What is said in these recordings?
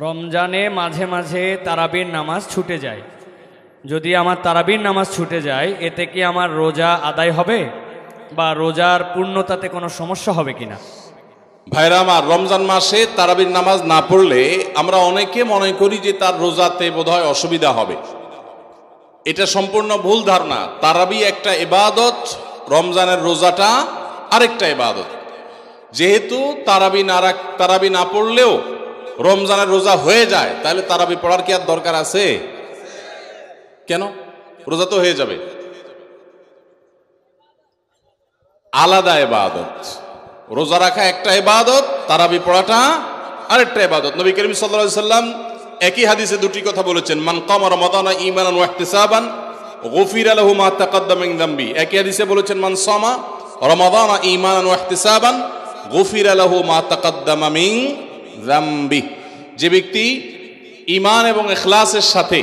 রমজানে মাঝে মাঝে তারাবির নামাজ ছুটে যায়। যদি আমার তারাবির নামাজ ছুটে যায় এতে কি আমার রোজা আদায় হবে বা রোজার পূর্ণতাতে কোনো সমস্যা হবে কিনা? ভাইরা আমার, রমজান মাসে তারাবির নামাজ না পড়লে আমরা অনেকে মনে করি যে তার রোজাতে বোধহয় অসুবিধা হবে। এটা সম্পূর্ণ ভুল ধারণা। তারাবি একটা ইবাদত, রমজানের রোজাটা আরেকটা ইবাদত। যেহেতু তারাবি না পড়লেও রমজানের রোজা হয়ে যায়, তাহলে তারাবি পড়ার কি আর দরকার আছে? কেন? রোজা তো হয়ে যাবে। আলাদা ইবাদত। রোজা রাখা একটা ইবাদত, তারাবি পড়াটা আরেকটা ইবাদত। নবী করিম সাল্লাল্লাহু আলাইহি সাল্লাম একই হাদিসে দুটি কথা বলেছেন, মান কামা রমাদানা ঈমানান ওয়া ইহতিসাবান গুফিরা লাহু মা তাকাদ্দামা মিন যামবি। একই হাদিসে বলেছেন, মান সামা রমাদানা ঈমানান ওয়া ইহতিসাবান গুফিরা লাহু মা তাকাদ্দামা মিন যামবি। যে ব্যক্তি ঈমান এবং ইখলাসের সাথে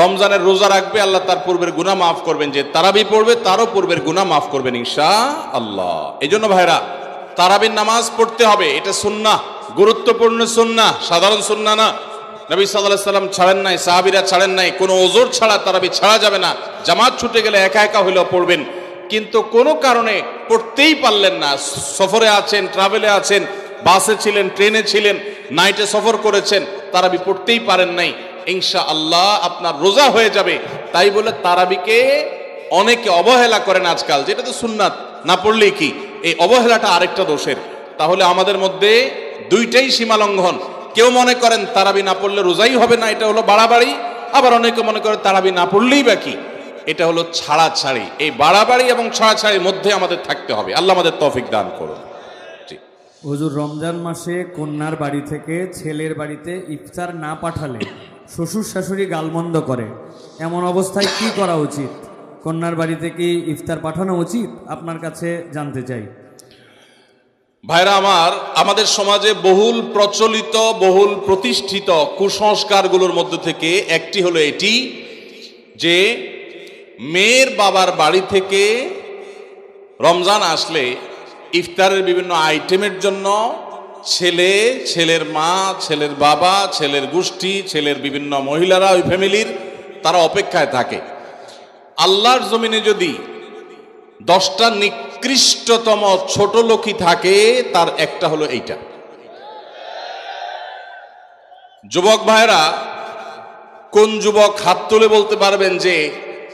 রমজানের রোজা রাখবে, আল্লাহ তার পূর্বের গুনাহ মাফ করবেন। যে তারাবি পড়বে তারও পূর্বের গুনাহ মাফ করবেন ইনশাআল্লাহ। এজন্য ভাইরা, তারাবির নামাজ পড়তে হবে। এটা সুন্নাহ, গুরুত্বপূর্ণ সুন্নাহ, সাধারণ সুন্নাহ না। নবী সাল্লাল্লাহু আলাইহি সাল্লাম ছাড়েন নাই, সাহাবীরা ছাড়েন নাই। কোনো ওযর ছাড়া তারাবি ছাড়া যাবে না। জামাত ছুটে গেলে একা একা হইলেও পড়বেন, কিন্তু কোনো কারণে পড়তেই পারলেন না, সফরে আছেন, ট্রাভেলে আছেন, বাসে ছিলেন, ট্রেনে ছিলেন, নাইটে সফর করেছেন, তারাবি পড়তেই পারেন নাই, ইনশাআল্লাহ আপনার রোজা হয়ে যাবে। তাই বলে তারাবিকে অনেকে অবহেলা করেন আজকাল, যেটা তো সুন্নাত, না পড়লেই কি। এই অবহেলাটা আরেকটা দোষের। তাহলে আমাদের মধ্যে দুইটাই সীমা লঙ্ঘন। কেউ মনে করেন তারাবি না পড়লে রোজাই হবে না, এটা হলো বাড়াবাড়ি। আবার অনেকে মনে করে তারাবি না পড়লেই বা কি, এটা হলো ছাড়াছাড়ি। এই বাড়াবাড়ি এবং ছাড়াছাড়ির মধ্যে আমাদের থাকতে হবে। আল্লাহ আমাদের তৌফিক দান করুন। হুজুর, রমজান মাসে কন্যার বাড়ি থেকে ছেলের বাড়িতে ইফতার না পাঠালে শ্বশুর শাশুড়ি গালমন্দ করে, এমন অবস্থায় কি করা উচিত? কন্যার বাড়িতে কি ইফতার পাঠানো উচিত? আপনার কাছে জানতে চাই। ভাইরা আমার, আমাদের সমাজে বহুল প্রচলিত, বহুল প্রতিষ্ঠিত কুসংস্কারগুলোর মধ্যে থেকে একটি হলো এটি যে মেয়ের বাবার বাড়ি থেকে রমজান আসলে ইফতারের বিভিন্ন আইটেমের জন্য ছেলে, ছেলের মা, ছেলের বাবা, ছেলের গোষ্ঠী, ছেলের বিভিন্ন মহিলারা, ওই ফ্যামিলির তারা অপেক্ষায় থাকে। আল্লাহর জমিনে যদি 10টা নিকৃষ্টতম ছোট লোকই থাকে, তার একটা হলো এইটা। যুবক ভাইরা, কোন যুবক হাত তুলে বলতে পারবেন যে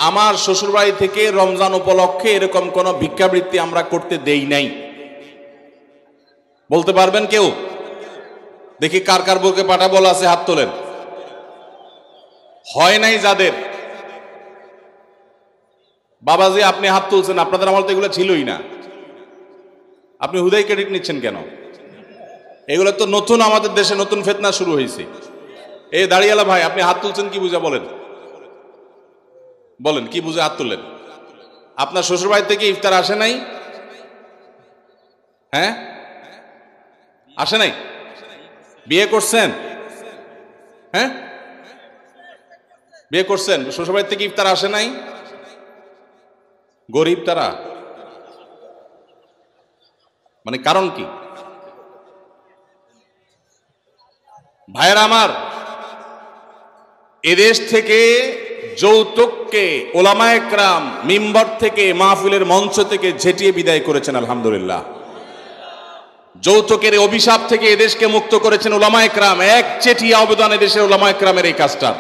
আমার শ্বশুরবাড়ি থেকে রমজান উপলক্ষে এরকম কোন ভিক্ষাবৃত্তি আমরা করতে দেই নাই? বলতে পারবেন কেউ? দেখি কার কার বুকে পাটা বল আছে, হাত তোলেন। হয় নাই যাদের। বাবাজি, আপনি হাত তুলছেন, আপনাদের আমল তো এগুলো ছিলই না। আপনি হুদাই ক্রেডিট নিচ্ছেন কেন? এগুলো তো নতুন, আমাদের দেশে নতুন ফিতনা শুরু হয়েছে। এই দাঁড়িয়ালা ভাই, আপনি হাত তুলছেন কি বুঝা? বলেন বলেন, কি বুঝে হাত তুললেন? আপনার শ্বশুরবাড়ি থেকে ইফতার আসে নাই? হ্যাঁ, আসে নাই? বিয়ে করছেন? হ্যাঁ, বিয়ে করছেন, শ্বশুরবাড়ি থেকে ইফতার আসে নাই? গরিব তারা, মানে কারণ কি? ভাইয়েরা আমার, এদেশ থেকে যৌতুককে ওলামায়ে কেরাম মিম্বর থেকে, মাহফিলের মঞ্চ থেকে ঝেঁটিয়ে বিদায় করেছেন, আলহামদুলিল্লাহ। যৌতুকের অভিশাপ থেকে এদেশকে মুক্ত করেছেন ওলামায়ে কেরাম। এক চেটিয়া অবদান এদেশের ওলামায়ে কেরামের এই কাজটা।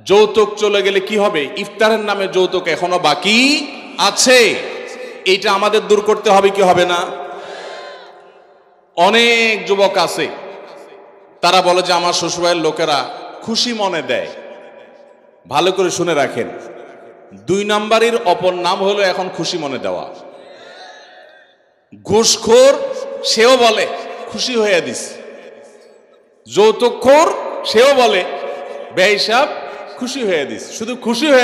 যৌতুক চলে গেলে কি হবে? ইফতারের নামে যৌতুক এখনো বাকি আছে, এইটা আমাদের দূর করতে হবে কি হবে না? অনেক যুবক আছে, তারা বলে যে আমার শ্বশুরবাড়ির লোকেরা খুশি মনে দেয়। ভালো করে শুনে রাখেন, 2 নাম্বারের অপর নাম হলো এখন খুশি মনে দেওয়া। ঘুষখোর সেও বলে খুশি হয়ে দিস, যৌতুকখোর সেও বলে বেহিসাব খুশি হয়ে দিস। শুধু খুশি হয়ে